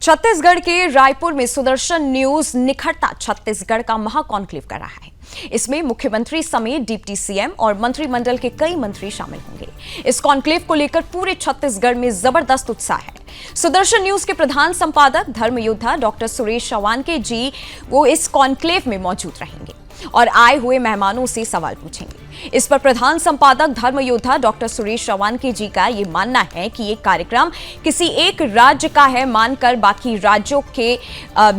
छत्तीसगढ़ के रायपुर में सुदर्शन न्यूज निखरता छत्तीसगढ़ का महाकॉन्क्लेव कर रहा है। इसमें मुख्यमंत्री समेत डिप्टी सीएम और मंत्रिमंडल के कई मंत्री शामिल होंगे। इस कॉन्क्लेव को लेकर पूरे छत्तीसगढ़ में जबरदस्त उत्साह है। सुदर्शन न्यूज के प्रधान संपादक धर्म योद्धा डॉक्टर सुरेश शवानके जी वो इस कॉन्क्लेव में मौजूद रहेंगे और आए हुए मेहमानों से सवाल पूछेंगे। इस पर प्रधान संपादक धर्म योद्धा डॉक्टर सुरेश शवानके जी का ये मानना है कि ये कार्यक्रम किसी एक राज्य का है मानकर बाकी राज्यों के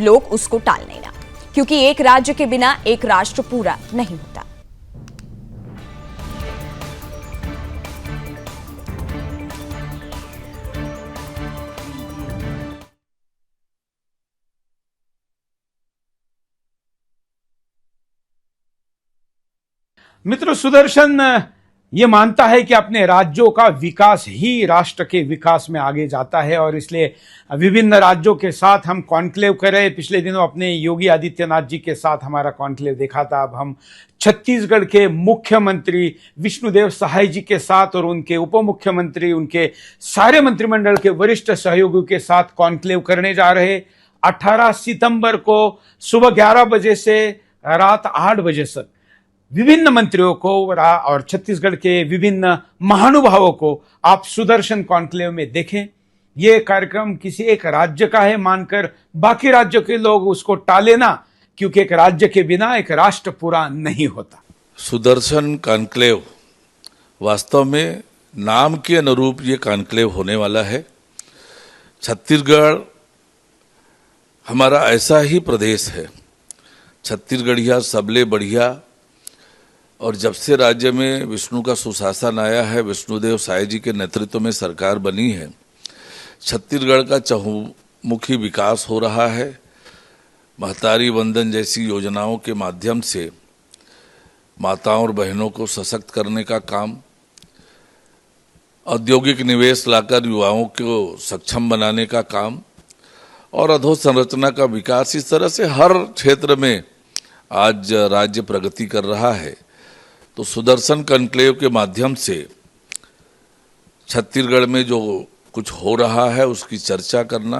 लोग उसको टाल नहीं ना, क्योंकि एक राज्य के बिना एक राष्ट्र पूरा नहीं होता। मित्र, सुदर्शन ये मानता है कि अपने राज्यों का विकास ही राष्ट्र के विकास में आगे जाता है और इसलिए विभिन्न राज्यों के साथ हम कॉन्क्लेव कर रहे हैं। पिछले दिनों अपने योगी आदित्यनाथ जी के साथ हमारा कॉन्क्लेव देखा था। अब हम छत्तीसगढ़ के मुख्यमंत्री विष्णुदेव साय जी के साथ और उनके उप मुख्यमंत्री, उनके सारे मंत्रिमंडल के वरिष्ठ सहयोगियों के साथ कॉन्क्लेव करने जा रहे। 18 सितंबर को सुबह 11 बजे से रात 8 बजे तक विभिन्न मंत्रियों को और छत्तीसगढ़ के विभिन्न महानुभावों को आप सुदर्शन कॉन्क्लेव में देखें। ये कार्यक्रम किसी एक राज्य का है मानकर बाकी राज्यों के लोग उसको टाले ना, क्योंकि एक राज्य के बिना एक राष्ट्र पूरा नहीं होता। सुदर्शन कॉन्क्लेव वास्तव में नाम के अनुरूप ये कॉन्क्लेव होने वाला है। छत्तीसगढ़ हमारा ऐसा ही प्रदेश है, छत्तीसगढ़िया सबले बढ़िया। और जब से राज्य में विष्णु का सुशासन आया है, विष्णुदेव साय जी के नेतृत्व में सरकार बनी है, छत्तीसगढ़ का चहुमुखी विकास हो रहा है। महतारी वंदन जैसी योजनाओं के माध्यम से माताओं और बहनों को सशक्त करने का काम, औद्योगिक निवेश लाकर युवाओं को सक्षम बनाने का काम और अधोसंरचना का विकास, इस तरह से हर क्षेत्र में आज राज्य प्रगति कर रहा है। तो सुदर्शन कॉन्क्लेव के माध्यम से छत्तीसगढ़ में जो कुछ हो रहा है उसकी चर्चा करना,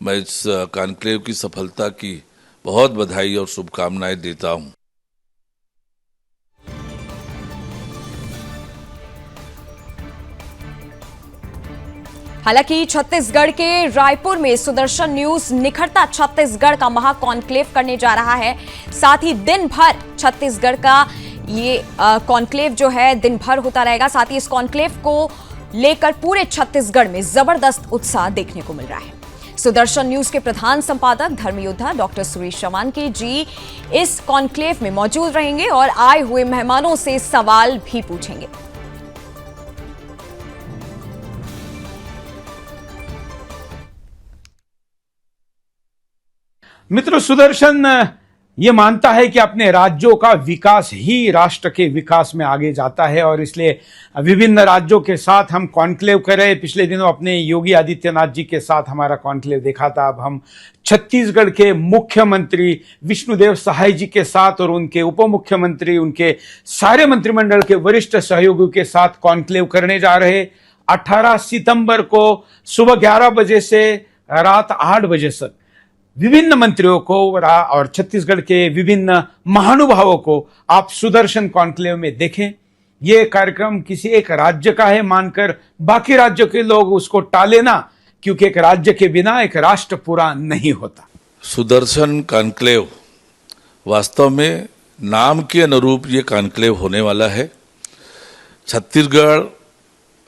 मैं इस कॉन्क्लेव की सफलता की बहुत बधाई और शुभकामनाएं देता हूं। हालांकि छत्तीसगढ़ के रायपुर में सुदर्शन न्यूज निखरता छत्तीसगढ़ का महाकॉन्क्लेव करने जा रहा है। साथ ही दिन भर छत्तीसगढ़ का ये कॉन्क्लेव जो है दिन भर होता रहेगा। साथ ही इस कॉन्क्लेव को लेकर पूरे छत्तीसगढ़ में जबरदस्त उत्साह देखने को मिल रहा है। सुदर्शन न्यूज के प्रधान संपादक धर्म योद्धा डॉक्टर सुरेश शवानके जी इस कॉन्क्लेव में मौजूद रहेंगे और आए हुए मेहमानों से सवाल भी पूछेंगे। मित्र, सुदर्शन ये मानता है कि अपने राज्यों का विकास ही राष्ट्र के विकास में आगे जाता है और इसलिए विभिन्न राज्यों के साथ हम कॉन्क्लेव कर रहे हैं। पिछले दिनों अपने योगी आदित्यनाथ जी के साथ हमारा कॉन्क्लेव देखा था। अब हम छत्तीसगढ़ के मुख्यमंत्री विष्णुदेव साय जी के साथ और उनके उप मुख्यमंत्री, उनके सारे मंत्रिमंडल के वरिष्ठ सहयोगियों के साथ कॉन्क्लेव करने जा रहे। 18 सितंबर को सुबह 11 बजे से रात 8 बजे तक विभिन्न मंत्रियों को और छत्तीसगढ़ के विभिन्न महानुभावों को आप सुदर्शन कॉन्क्लेव में देखें। ये कार्यक्रम किसी एक राज्य का है मानकर बाकी राज्यों के लोग उसको टाले ना, क्योंकि एक राज्य के बिना एक राष्ट्र पूरा नहीं होता। सुदर्शन कॉन्क्लेव वास्तव में नाम के अनुरूप ये कॉन्क्लेव होने वाला है। छत्तीसगढ़